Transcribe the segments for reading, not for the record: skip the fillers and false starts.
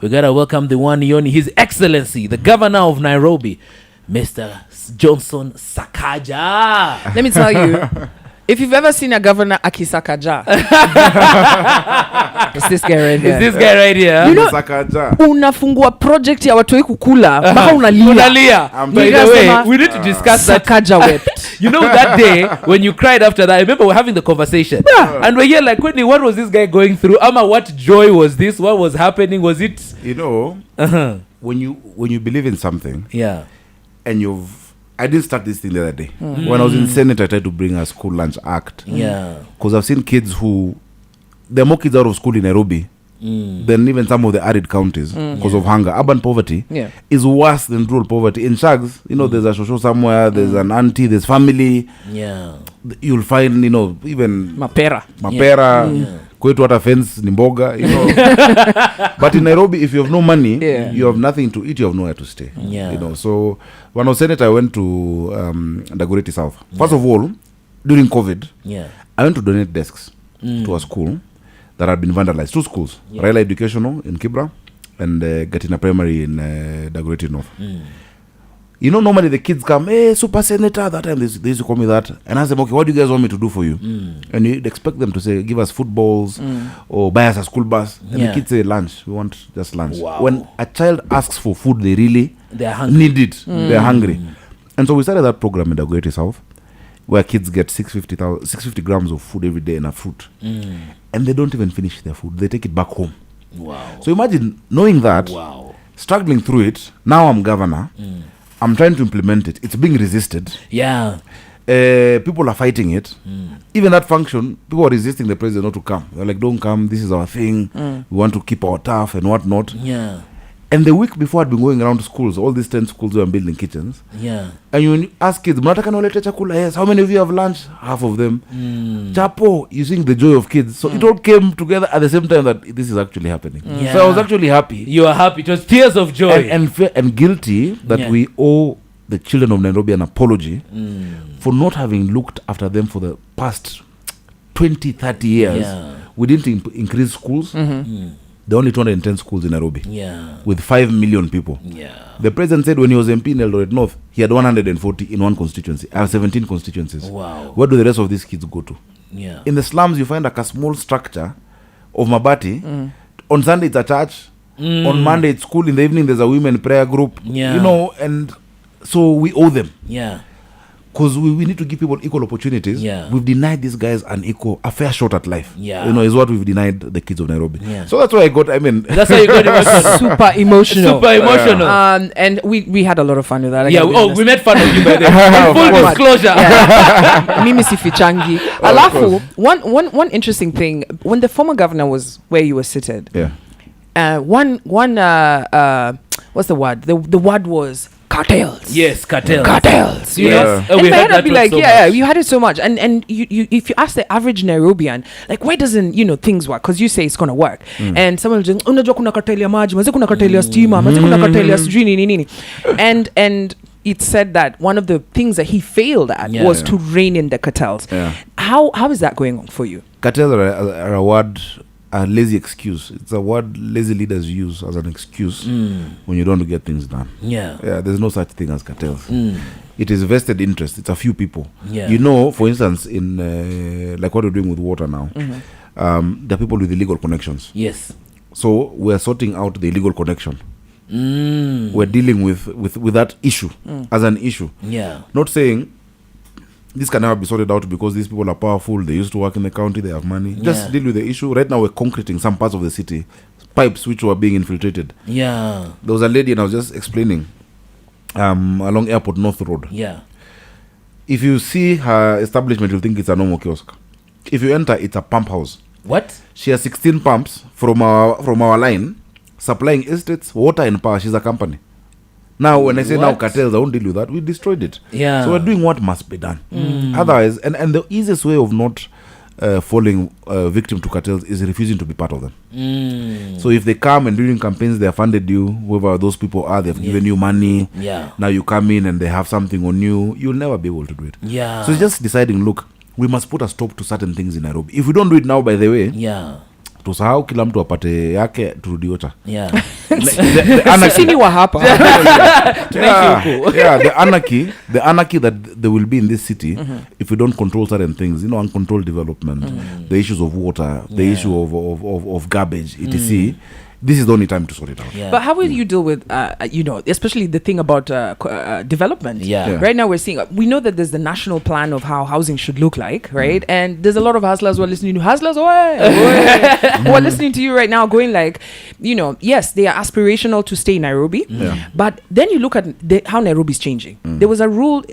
We gotta welcome the one and only, His Excellency, the Governor of Nairobi, Mr. Johnson Sakaja. Let me tell you, if you've ever seen a governor Sakaja, it's this guy right here. It's this guy right here. You know, Sakaja. Unafungua project ya watoi kukula, mpaka unalia. By the way, we need to discuss that. Sakaja wept. You know that day when you cried after that, I remember we're having the conversation. Yeah. And we're here like, Whitney, what was this guy going through? Ama, what joy was this? What was happening? Was it? You know, when you believe in something, Yeah. and I didn't start this thing the other day. When I was in Senate, I tried to bring a school lunch act. Yeah. Because I've seen kids there are more kids out of school in Nairobi than even some of the arid counties because of hunger. Urban poverty is worse than rural poverty. In Shags, there's a shosho somewhere, there's an auntie, there's family. Yeah. You'll find, even Mapera. Kwetu hata fence ni mboga, But in Nairobi, if you have no money, you have nothing to eat, you have nowhere to stay. Yeah. So when I was Senate, I went to Dagoretti South. First of all, during COVID, I went to donate desks to a school that had been vandalized. 2 schools, Raila Educational in Kibra and Gatina Primary in Dagoretti North. Normally the kids come, hey, Super Senator, that time they used to call me that. And I ask them, okay, what do you guys want me to do for you? And you'd expect them to say, give us footballs or buy us a school bus. And the kids say, lunch, we want just lunch. Wow. When a child asks for food, they really need it. They're hungry. And so we started that program in Dagoretti South, where kids get 650 grams of food every day and a fruit. And they don't even finish their food. They take it back home. Wow. So imagine knowing that, struggling through it. Now I'm governor. I'm trying to implement it. It's being resisted. Yeah. People are fighting it. Even that function, people are resisting the president not to come. They're like, don't come. This is our thing. We want to keep our turf and whatnot. Yeah. And the week before, I'd been going around to schools. All these 10 schools were building kitchens. Yeah. And you ask kids, "Mnataka nolete chakula?" Yes. How many of you have lunch? Half of them. Chapo, you seeing the joy of kids. So it all came together at the same time that this is actually happening. Yeah. So I was actually happy. You are happy. It was tears of joy. And guilty that we owe the children of Nairobi an apology for not having looked after them for the past 20, 30 years. Yeah. We didn't increase schools. There are only 210 schools in Nairobi. Yeah. With 5 million people. Yeah. The president said when he was MP in Eldoret North, he had 140 in one constituency. I have 17 constituencies. Wow. Where do the rest of these kids go to? Yeah. In the slums, you find like a small structure of Mabati. On Sunday, it's a church. On Monday, it's school. In the evening, there's a women prayer group. Yeah. And so we owe them. Yeah. Because we need to give people equal opportunities. Yeah. We've denied these guys a fair shot at life. Yeah. Is what we've denied the kids of Nairobi. Yeah. So that's why that's how you got emotional. Super emotional. Super emotional. And we had a lot of fun with that. We made fun of you by the way. Full disclosure. Mimi sifichangi. Alafu, one interesting thing, when the former governor was where you were seated, what's the word? The word was cartels. Yes, cartels. Cartels. You know? And We my heard head would be like, so you had it so much. And you if you ask the average Nairobian, like, why doesn't, things work? Because you say it's going to work. And someone will just, unajua kuna cartel ya maji, mazi kuna cartel ya stima, mazi kuna cartel ya sijui nini. And it said that one of the things that he failed at was to rein in the cartels. Yeah. How is that going on for you? Cartels are a word, a lazy excuse. It's a word lazy leaders use as an excuse when you don't get things done. Yeah. There's no such thing as cartels. It is vested interest. It's a few people. Yeah. For instance, in like what we're doing with water now, there are people with illegal connections. Yes. So we're sorting out the illegal connection. We're dealing with that issue as an issue. Yeah. Not saying this can never be sorted out because these people are powerful, they used to work in the county, they have money. Just deal with the issue. Right now we're concreting some parts of the city, pipes which were being infiltrated. Yeah. There was a lady, and I was just explaining, along Airport North Road. Yeah. If you see her establishment, you'll think it's a normal kiosk. If you enter, it's a pump house. What? She has 16 pumps from our line, supplying estates, water and power. She's a company. Now, when I say now cartels, I won't deal with that. We destroyed it. Yeah. So we're doing what must be done. Otherwise, and the easiest way of not falling victim to cartels is refusing to be part of them. So if they come and during campaigns they have funded you, whoever those people are, they've given you money. Yeah. Now you come in and they have something on you, you'll never be able to do it. Yeah. So it's just deciding, look, we must put a stop to certain things in Nairobi. If we don't do it now, by the way, tusahau kila mtu apate yake turudi ota. Yeah. The anarchy. Sini wa hapa. The anarchy that there will be in this city if we don't control certain things, uncontrolled development, the issues of water, the issue of garbage, etc. This is the only time to sort it out. But how will you deal with, especially the thing about development? Yeah. Right now we know that there's the national plan of how housing should look like, right? And there's a lot of hustlers who are listening to hustlers, who are listening to you right now going like, yes, they are aspirational to stay in Nairobi. But then you look at how Nairobi's changing. There was a rule,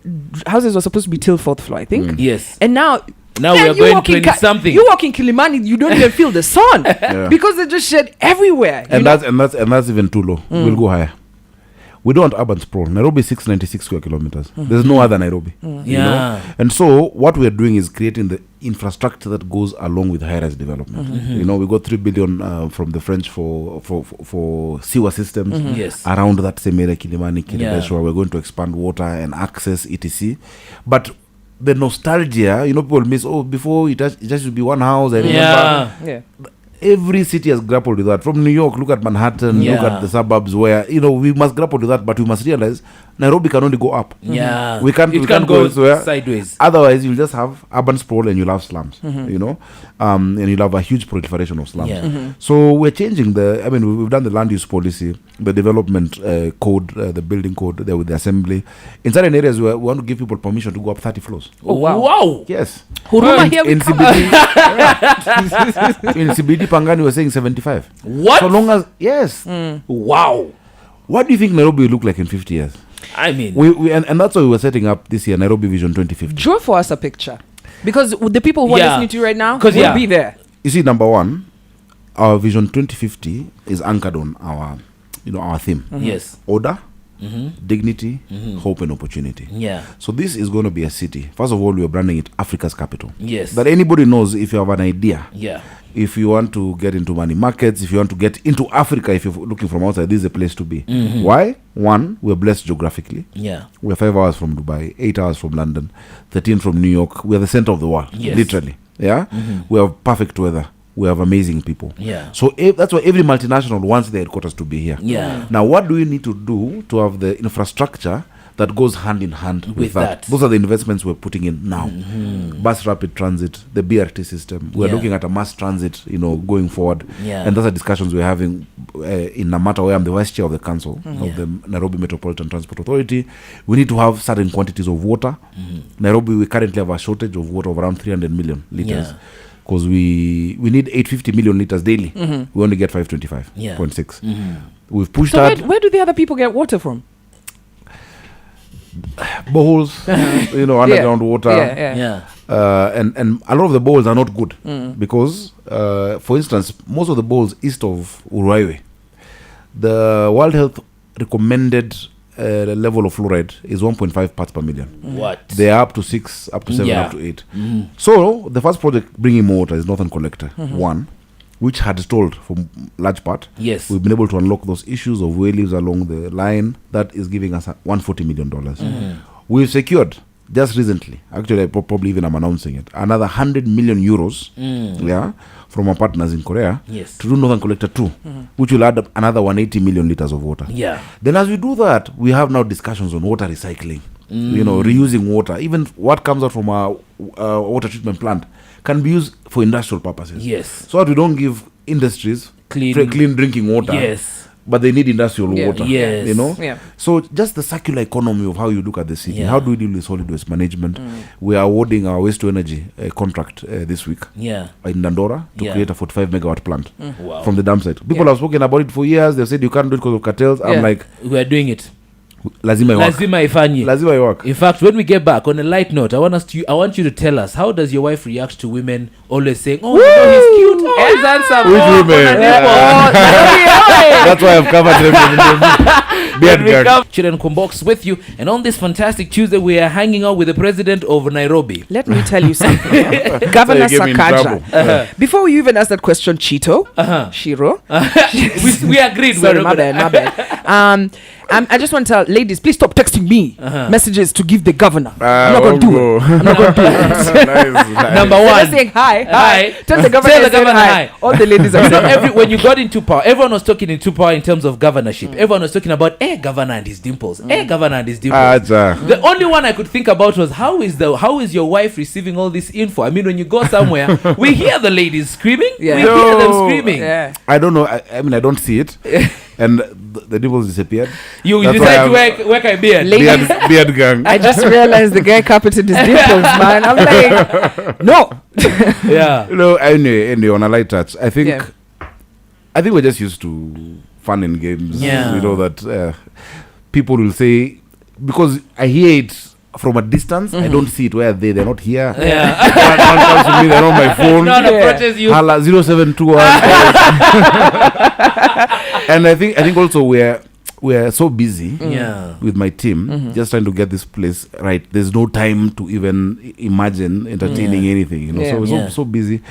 houses were supposed to be till 4th floor, I think. Yes. And now we are going 20-something. You walk in Kilimani, you don't even feel the sun because they just shed everywhere. And that's even too low. We'll go higher. We don't want urban sprawl. Nairobi is 696 square kilometers. There's no other Nairobi. And so what we are doing is creating the infrastructure that goes along with high-rise development. We got 3 billion from the French for sewer systems around that same area, Kilimani, Kilindeshwa. We're going to expand water and access, etc. But the nostalgia, people miss, before it just used to be one house. I remember. Every city has grappled with that. From New York, look at Manhattan, look at the suburbs where, we must grapple with that, but we must realize Nairobi can only go up. Yeah. We can't go sideways. Otherwise, you'll just have urban sprawl and you'll have slums, and you'll have a huge proliferation of slums. So we're changing we've done the land use policy, the development code, the building code there with the assembly. In certain areas, we want to give people permission to go up 30 floors. Oh, wow. Yes. Huruma, here we come. In CBD Pangani, we're saying 75. What? So long as, yes. Wow. What do you think Nairobi will look like in 50 years? I mean, and that's why we were setting up this year Nairobi Vision 2050. Draw for us a picture, because the people who are listening to you right now will be there. You see, number one, our Vision 2050 is anchored on our theme. Yes. Order, dignity, hope, and opportunity. Yeah. So this is going to be a city. First of all, we are branding it Africa's capital. Yes. That anybody knows if you have an idea. Yeah. If you want to get into money markets, if you want to get into Africa, if you're looking from outside, this is a place to be. Why? One, we're blessed geographically. Yeah. We're 5 hours from Dubai, 8 hours from London, 13 from New York. We're the center of the world, literally. Yeah. We have perfect weather. We have amazing people. Yeah. So that's why every multinational wants their headquarters to be here. Yeah. Now, what do we need to do to have the infrastructure that goes hand in hand with that? Those are the investments we're putting in now. Bus rapid transit, the BRT system. We're looking at a mass transit, going forward. Yeah. And those are discussions we're having in Namata, where I'm the vice chair of the council of the Nairobi Metropolitan Transport Authority. We need to have certain quantities of water. Nairobi, we currently have a shortage of water of around 300 million liters. Because we need 850 million liters daily. We only get 525.6. We've pushed that. Where do the other people get water from? Boreholes, underground water. And a lot of the boreholes are not good because, for instance, most of the boreholes east of Uraiwe, the World Health recommended level of fluoride is 1.5 parts per million. What? They are up to 6, up to 7, up to 8. So the first project bringing more water is Northern Collector 1, which had stalled for large part. Yes. We've been able to unlock those issues of whales along the line. That is giving us $140 million. We've secured just recently, actually probably even I'm announcing it, another 100 million euros from our partners in Korea to do Northern Collector 2, which will add up another 180 million liters of water. Then as we do that, we have now discussions on water recycling, reusing water. Even what comes out from our water treatment plant can be used for industrial purposes. So that we don't give industries clean drinking water, but they need industrial water. So just the circular economy of how you look at the city. How do we deal with solid waste management? We are awarding our waste to energy contract this week in Dandora to create a 45 megawatt plant from the dump site. People have spoken about it for years. They've said you can't do it because of cartels. I'm like, we are doing it. Lazima ifanye. In fact, when we get back, on a light note, I want you to tell us, how does your wife react to women always saying, "Oh, he's cute, oh, he's handsome"? Which women? That's why I've covered them. Chito and Kwambox with you, and on this fantastic Tuesday, we are hanging out with the president of Nairobi. Let me tell you something. Governor Sakaja. Before we even ask that question, Chito, Shiro, we agreed. Sorry, my bad. I just want to tell ladies, please stop texting me messages to give the governor. I'm not going to do it. I'm not going to do it. Nice. Number So one. just saying hi. Tell the governor, Tell the I said governor hi. hi. All the ladies are saying When you got into power, everyone was talking into power in terms of governorship. Everyone was talking about governor and his dimples. Governor and his dimples. The only one I could think about was how is your wife receiving all this info? I mean, when you go somewhere, we hear the ladies screaming. Yeah. We hear them No. screaming. Yeah. I don't know. I mean, I don't see it. And the dimples disappeared. You That's decide why to wear a beard. Ladies, beard gang. I just realized the guy carpeted his dimples, man. I'm like, no. Yeah. You know, anyway, on a light touch, I think Yeah. we're just used to fun and games. Yeah. You know that people will say, because I hear it from a distance, I don't see it where they're not here. Yeah. One comes to me, they're on my phone. No one Yeah. approaches you. Hala 0721. And I think also we're so busy Yeah. with my team just trying to get this place right. There's no time to even imagine entertaining anything, you know. Yeah. So we're Yeah. so busy,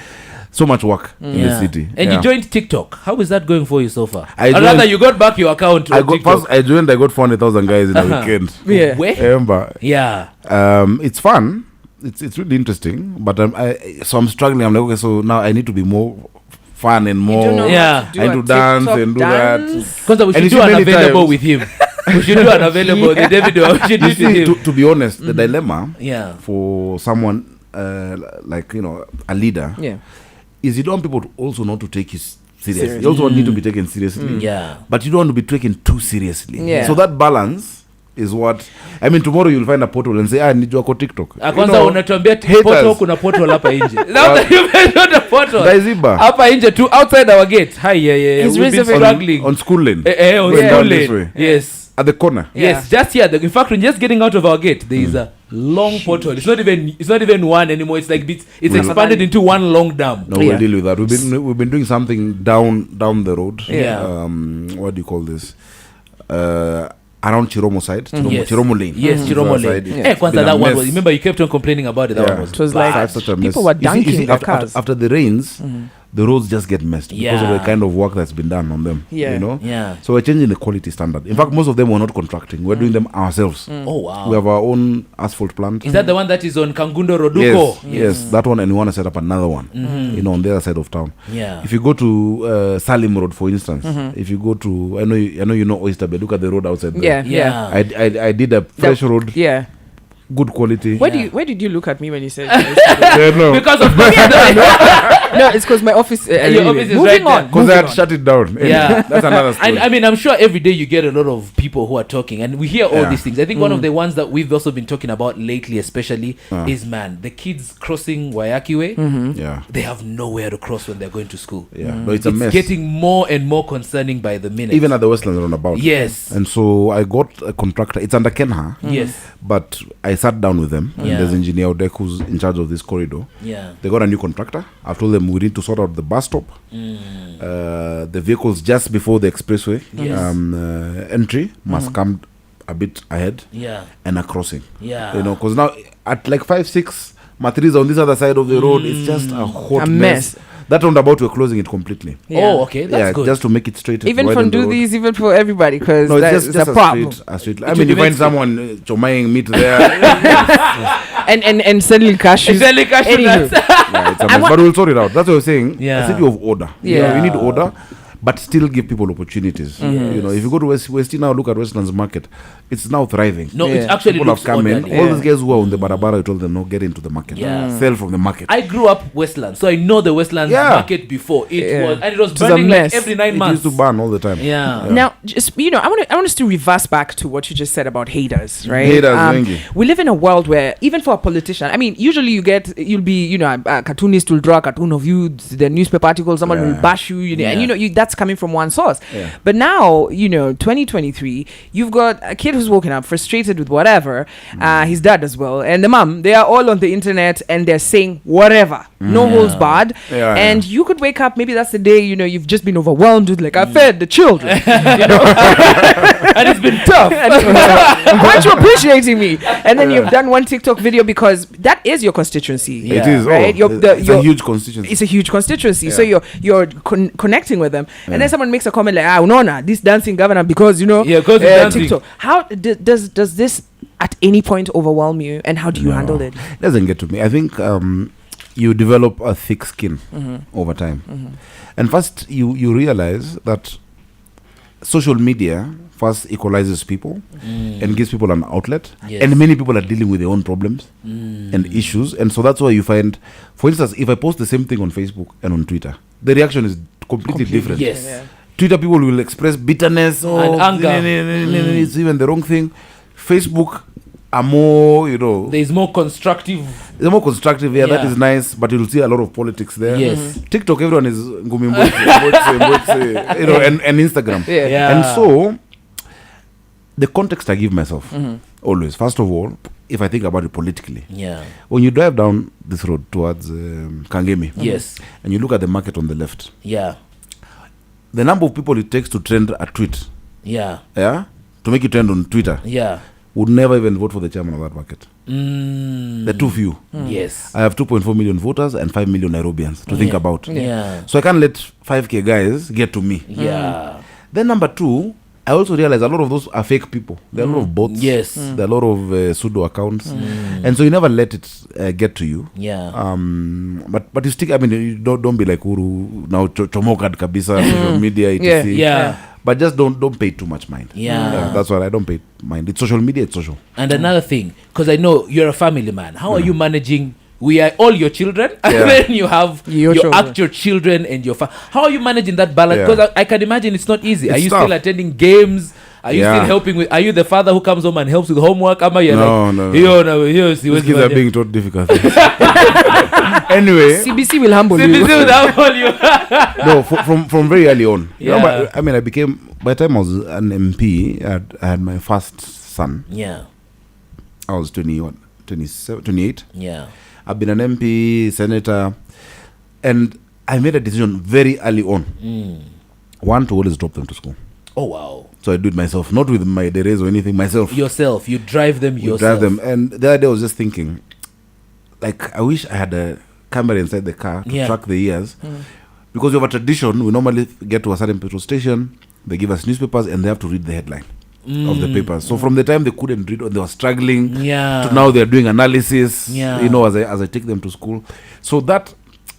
so much work in the city. And you joined TikTok. How is that going for you so far? I Or rather, joined- you got back your account to I got TikTok. first. I joined. I got 400,000 guys in a weekend. Yeah. Where? Remember? Yeah. It's fun. It's really interesting. But I'm struggling. I'm like, okay, so now I need to be more fun and You more. don't know Yeah. how to do I a do dance TikTok and do that. dance. Because we And should you do see an many available times- with him. We should do an available. The David, we should do You it with see, him. to be honest, the dilemma Yeah. for someone like a leader Yeah. is you don't want people to also not to take you serious. Serious. You also need to be taken seriously. Yeah. But you don't want to be taken too seriously. Yeah. So that balance is what I mean. Tomorrow you'll find a portal and say, nijua kwa TikTok. Kwanza unatuambia haters. portal, kuna portal hapa nje. Now that you mentioned the portal. Daiziba. Hapa nje too, outside our gate. Hi, yeah. He's We've been reserving- struggling. On school lane. On Going school down this lane. way. Yes. At the corner. Yeah. Yes, just here. In fact, when just getting out of our gate, there is a long portal. It's not even one anymore. It's like it's expanded into one long dam. No, Yeah. we'll deal with that. We've been doing something down the road. Yeah. What do you call this? Around Chiromo side. Yes. Chiromo lane. Yes, Chiromo That lane. side. Eh, Kwanza Been a that one mess. was. Remember, you kept on complaining about it. That Yeah. one was. It was like Such a mess. people were You see- dunking their cars. after the rains, the roads just get messed because of Yeah. the kind of work that's been done on them. Yeah. You know? Yeah. So we're changing the quality standard. In fact, most of them were not contracting. We're doing them ourselves. Oh wow. We have our own asphalt plant. Is that the one that is on Kangundo Roduko? Yes, that one, and we want to set up another one, on the other side of town. Yeah. If you go to Salim Road, for instance, if you go to, I know you know Oyster Bay. Look at the road outside there. Yeah. I did a fresh road, Yeah. good quality. Where did you look at me when you said No, Because of no, it's because my office. Your office is moving right there. on. because I had moving on. shut it down. Yeah. That's another story. And I mean, I'm sure every day you get a lot of people who are talking, and we hear all Yeah. these things. I think one of the ones that we've also been talking about lately, especially, is the kids crossing Wayaki Way. Yeah, They have nowhere to cross when they're going to school. yeah. No, it's a It's mess. getting more and more concerning by the minute. Even at the Westlands roundabout. Yes. And so I got a contractor. It's under Kenha. Yes. But I sat down with them, and Yeah. there's engineer Odek who's in charge of this corridor. Yeah. They got a new contractor. I've told them we need to sort out the bus stop, the vehicles just before the expressway Yes. entry must come a bit ahead, Yeah. and a crossing. Yeah. You know, because now at like 5-6 Matriz on this other side of the road, it's just a hot A mess. mess. That roundabout we're closing it completely. Yeah. Oh, okay. That's yeah, good. just to make it straight. Even widen for the road. these, even for everybody, because No, it's that's just a problem. a straight. I It mean, will you make find someone chomaying meat there. And selling cashews. Selling cashew Anywho. nuts. Yeah, it's a mess, but we'll sort it out. That's what I was saying. Yeah. A city of order. You know, Yeah. you need order, but still give people opportunities. You know, if you go to Westie now, look at Westlands Market. It's now thriving. No, Yeah. it actually People looks have come in. orderly. All these guys who are on the barabara, you told them, no, get into the market. Yeah. Sell from the market. I grew up Westland, so I know the Westlands Yeah. market before. It Yeah. was, and it was It's a burning like mess. every 9 it months. used to burn all the time. Yeah. Now, just I want us to reverse back to what you just said about haters, right? Haters, wengi. We live in a world where even for a politician, I mean, usually you'll be, a cartoonist will draw a cartoon of you, the newspaper article, someone will Yeah. bash you, and Yeah. that's coming from one source. Yeah. But now, 2023, you've got a kid who's woken up frustrated with whatever, his dad as well, and the mom. They are all on the internet and they're saying whatever, no holds barred. Yeah, and you could wake up, maybe that's the day, you've just been overwhelmed with I fed the children. And it's been tough. Aren't you appreciating me? And then you've done one TikTok video because that is your constituency. Yeah. It is. Right? It's a huge constituency. It's a huge constituency. So you're connecting with them. and then someone makes a comment like, unaona, this dancing governor because, because TikTok. How does this at any point overwhelm you, and how do you handle it? It doesn't get to me. I think you develop a thick skin over time. And first, you realize that social media first equalizes people and gives people an outlet. Yes. And many people are dealing with their own problems and issues. And so that's why you find, for instance, if I post the same thing on Facebook and on Twitter, the reaction is completely different. Yes. Yeah. Twitter people will express bitterness and anger. It's even the wrong thing. Facebook are more, there's more constructive. they're more constructive. Yeah, that is nice, but you'll see a lot of politics there. Yes. TikTok, everyone is ngumi mbwetse, and Instagram. Yeah. And so the context I give myself always, first of all, if I think about it politically, when you drive down this road towards Kangemi, yes, and you look at the market on the left, the number of people it takes to trend a tweet, to make it trend on Twitter, would never even vote for the chairman of that market. They're too few. Yes. I have 2.4 million voters and 5 million Nairobians to think about. Yeah. So I can't let 5K guys get to me. Yeah. Then number two, I also realize a lot of those are fake people. There are a lot of bots. Yes. There are a lot of pseudo accounts. And so you never let it get to you. Yeah. But you stick, I mean, you don't be like Uru, now chomokad kabisa, social media, etc. Yeah. But just don't pay too much mind. Yeah. That's why I don't pay mind. It's social media, it's social. And another thing, because I know you're a family man, how are you managing? We are all your children, and then you have your actual children and your how are you managing that balance? Because I can imagine it's not easy. Are you still attending games? Are you still helping with? Are you the father who comes home and helps with homework? No. These kids are being taught difficult things. Anyway, CBC will humble you. CBC will humble you. No, from very early on. I mean, I became, by the time I was an MP, I had my first son. Yeah. I was 28. Yeah. I've been an MP, senator, and I made a decision very early on. One, to always drop them to school. Oh, wow. So I do it myself, not with my deres or anything, myself. Yourself. You drive them yourself. Drive them. And the other day I was just thinking, like, I wish I had a camera inside the car to track the years. Because we have a tradition, we normally get to a certain petrol station, they give us newspapers, and they have to read the headline of the papers. So from the time they couldn't read or they were struggling to now they're doing analysis, as I take them to school. So that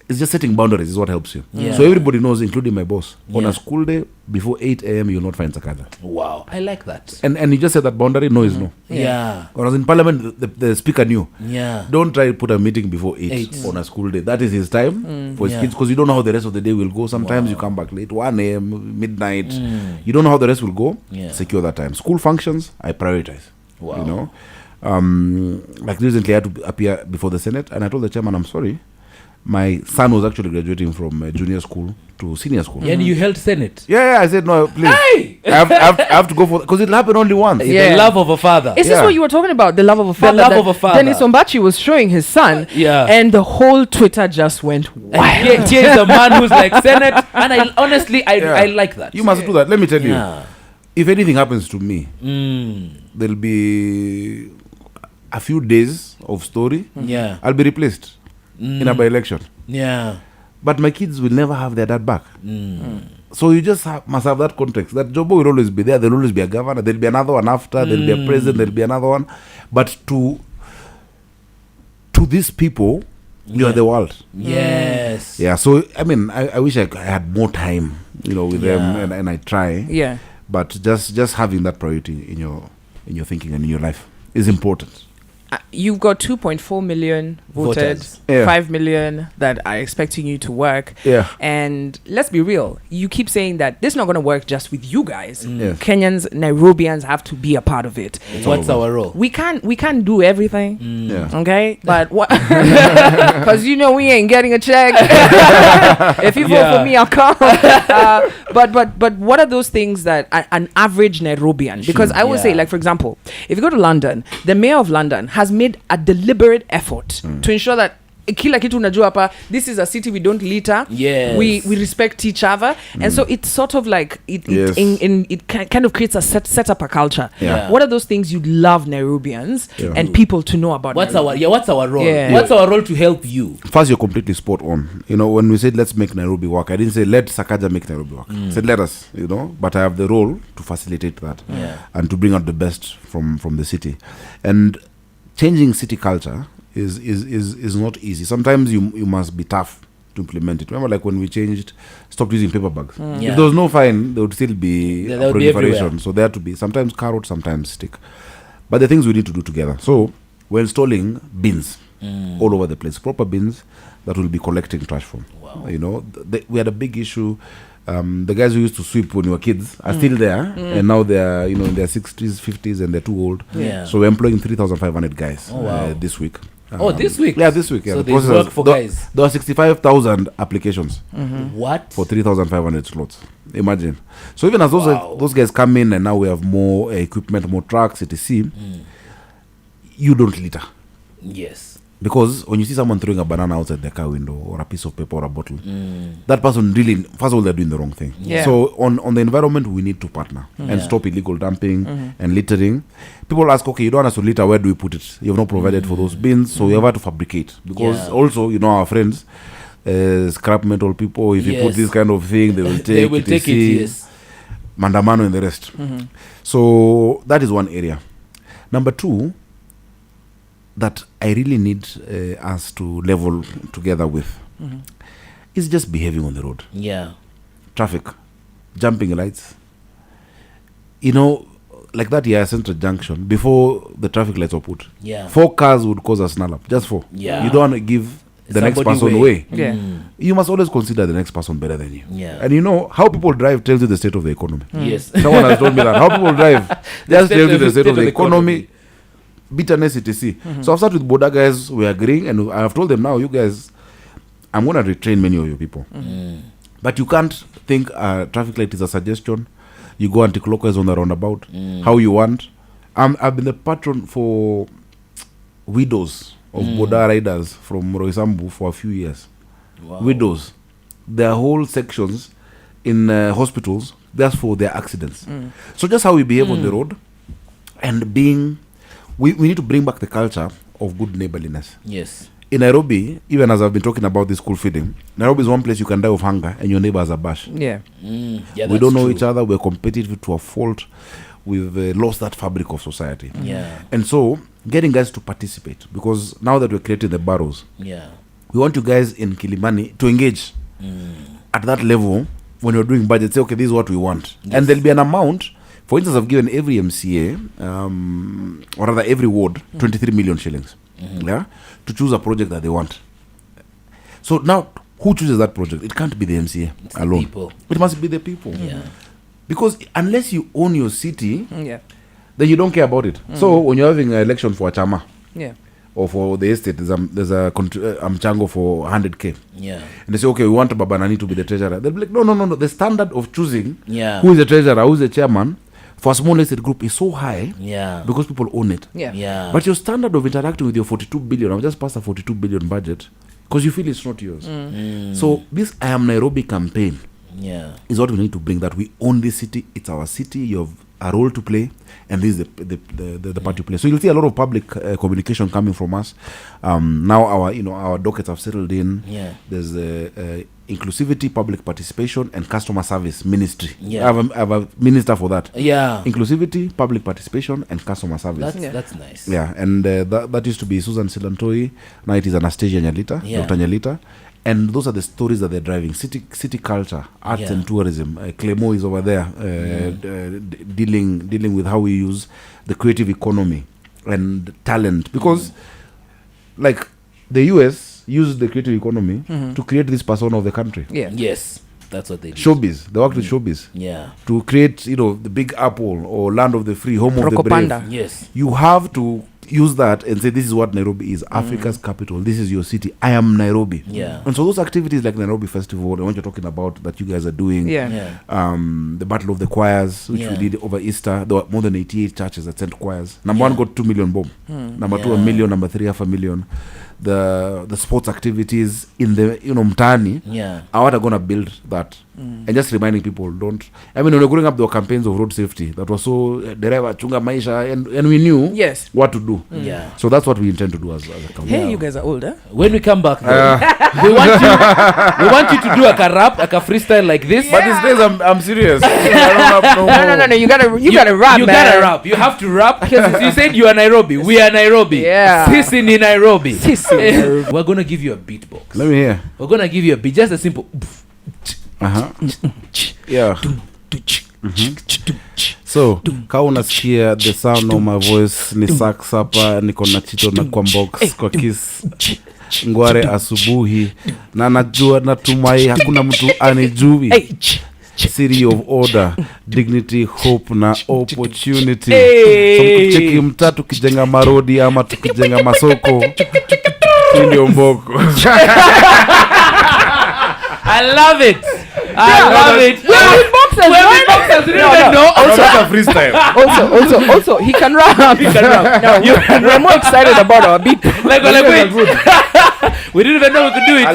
is just setting boundaries is what helps you. So everybody knows, including my boss, on a school day before 8 a.m. you'll not find Sakaja. Wow, I like that. And you just set that boundary. No is no. Yeah. Whereas in Parliament, the speaker knew. Yeah. Don't try to put a meeting before 8 on a school day. That is his time for his kids, because you don't know how the rest of the day will go. Sometimes you come back late, 1 a.m., midnight. You don't know how the rest will go. Secure that time. School functions, I prioritize. Wow. You know, like recently I had to appear before the Senate, and I told the chairman, I'm sorry. My son was actually graduating from junior school to senior school. And you held Senate? Yeah, I said, no, please. Hey! I have to go for, because it'll happen only once. The love of a father. Is this what you were talking about? The love of a father? The love of a father. Dennis Ombachi was showing his son. And the whole Twitter just went wild. Here's a man who's like Senate. And I honestly, I like that. You must do that. Let me tell you. If anything happens to me, there'll be a few days of story. I'll be replaced in a by-election. But my kids will never have their dad back. So you just must have that context. That Jobo will always be there. There'll always be a governor. There'll be another one after. There'll be a president. There'll be another one. But to these people, you are the world. Yes. Yeah. So I mean, I wish I had more time, with them, and I try. Yeah. But just having that priority in your thinking and in your life is important. You've got 2.4 million voted, 5 million that are expecting you to work. And let's be real, you keep saying that this is not going to work just with you guys. Kenyans, Nairobians have to be a part of it. What's our role? We can't do everything. Okay? But what? Because we ain't getting a check. If you vote for me, I'll come. But what are those things that an average Nairobian? Because I would say, like, for example, if you go to London, the mayor of London has made a deliberate effort to ensure that kila kitu unajua hapa, this is a city we don't litter. Yes. We respect each other. And so it's sort of like it kind of creates a set up a culture. Yeah. What are those things you'd love Nairobians and people to know about? What's our role? Yeah. What's our role to help you? First, you're completely spot on. You know, when we said let's make Nairobi work, I didn't say let Sakaja make Nairobi work. I said let us, you know, but I have the role to facilitate that and to bring out the best from the city. And changing city culture is not easy. Sometimes you must be tough to implement it. Remember, like when we stopped using paper bags. If there was no fine, there would still be a proliferation. So there had to be sometimes carrot, sometimes stick. But the things we need to do together. So we're installing bins all over the place, proper bins that will be collecting trash from. Wow. You know, we had a big issue. The guys who used to sweep when we were kids are still there, and now they're in their 60s, 50s, and they're too old. Yeah. So we're employing 3,500 guys this week. This week? Yeah, this week. Yeah. So there's work for guys. There are 65,000 applications What? for 3,500 slots. Imagine. So even as those guys come in and now we have more equipment, more trucks, etc., you don't litter. Yes. Because when you see someone throwing a banana outside their car window or a piece of paper or a bottle, that person really, first of all, they're doing the wrong thing. Yeah. So on the environment, we need to partner and stop illegal dumping and littering. People ask, okay, you don't want us to litter, where do we put it? You have not provided for those bins, so we have had to fabricate. Because also, you know, our friends, scrap metal people, if you put this kind of thing, they will take They will take it, yes. Mandamano and the rest. So that is one area. Number two, that I really need us to level together with is just behaving on the road. Yeah. Traffic, jumping lights. You know, like that here, Central Junction, before the traffic lights were put, 4 cars would cause a snarl up, just 4. Yeah. You don't want to give the next Somebody person way. way. You must always consider the next person better than you. Yeah. And you know, how people drive tells you the state of the economy. Yes. Someone has told me that. How people drive just tells you the state of the economy. economy. Bitterness, etc. So I've started with border guys, we're agreeing, and I have told them now, you guys, I'm going to retrain many of you people. But you can't think a traffic light is a suggestion. You go anti-clockwise on the roundabout, how you want. I've been the patron for widows of border riders from Roysambu for a few years. Wow. Widows. There are whole sections in hospitals, that's for their accidents. So just how we behave on the road and being... We need to bring back the culture of good neighborliness. Yes. In Nairobi, even as I've been talking about this school feeding, Nairobi is one place you can die of hunger and your neighbor has a bash. Yeah. We don't know each other. We're competitive to a fault. We've lost that fabric of society. Yeah. And so, getting guys to participate, because now that we're creating the barrows, we want you guys in Kilimani to engage at that level. When you're doing budget, say, okay, this is what we want. Yes. And there'll be an amount. For instance, I've given every MCA, or rather every ward, 23 million shillings, to choose a project that they want. So now, who chooses that project? It can't be the MCA alone. The people. It must be the people. Yeah. Because unless you own your city, then you don't care about it. So when you're having an election for a chama, or for the estate, there's a mchango for 100k. Yeah. And they say, okay, we want Babanani to be the treasurer. They'll be like, no. The standard of choosing who is the treasurer, who is the chairman, for a small estate group is so high because people own it. Yeah. But your standard of interacting with your 42 billion, I've just passed a 42 billion budget because you feel it's not yours. So this I Am Nairobi campaign is what we need to bring, that we own this city. It's our city. You have a role to play, and this is the part you play. So you'll see a lot of public communication coming from us. Now our dockets have settled in. There's inclusivity, public participation, and customer service ministry. I have a minister for that. Inclusivity, public participation, and customer service. That's nice. And that used to be Susan Silantoy. Now it is Anastasia Nyalita, Dr. Nyalita. And those are the stories that they're driving. City culture, arts and tourism. Clemo is over there dealing with how we use the creative economy and talent. Because like the US used the creative economy to create this persona of the country. Yes. That's what they do. Showbiz. They worked with showbiz. To create, the Big Apple or Land of the Free, Home of the Brave. Yes. You have to use that and say, this is what Nairobi is, Africa's capital. This is your city. I am Nairobi. And so those activities like Nairobi Festival, and what you're talking about that you guys are doing, the Battle of the Choirs, which we did over Easter. There were more than 88 churches that sent choirs. Number 1 got 2 million bob. Number 2 1 million. Number 3 half a million. the sports activities in the mtani are what are gonna build that. And just reminding people, don't. I mean, when we were growing up, there were campaigns of road safety that was so dereva chunga maisha, and we knew what to do. So that's what we intend to do as a company. Hey, you guys are older. When we come back, we want you to do a rap, a freestyle like this. But these days, I'm serious. I don't have No. You gotta rap. You gotta rap. You have to rap because you said you are Nairobi. We are Nairobi. Yeah. Sisi ni Nairobi. We're gonna give you a beatbox. Let me hear. We're gonna give you a beat, just a simple. Yeah. So kama unasikia the sound of my voice, ni sax hapa, niko na Chito na Kwambox kwa Kiss Ngware asubuhi, na najua natumai hakuna mtu anijui. City of order, dignity, hope na opportunity. So mkicheki mtatu kijenga marodi ama tukijenga masoko, ndio mboko. I love it. Boxers. Also freestyle. Also, he can rap. No, we're more excited about our beat. Like we didn't even know we could do it.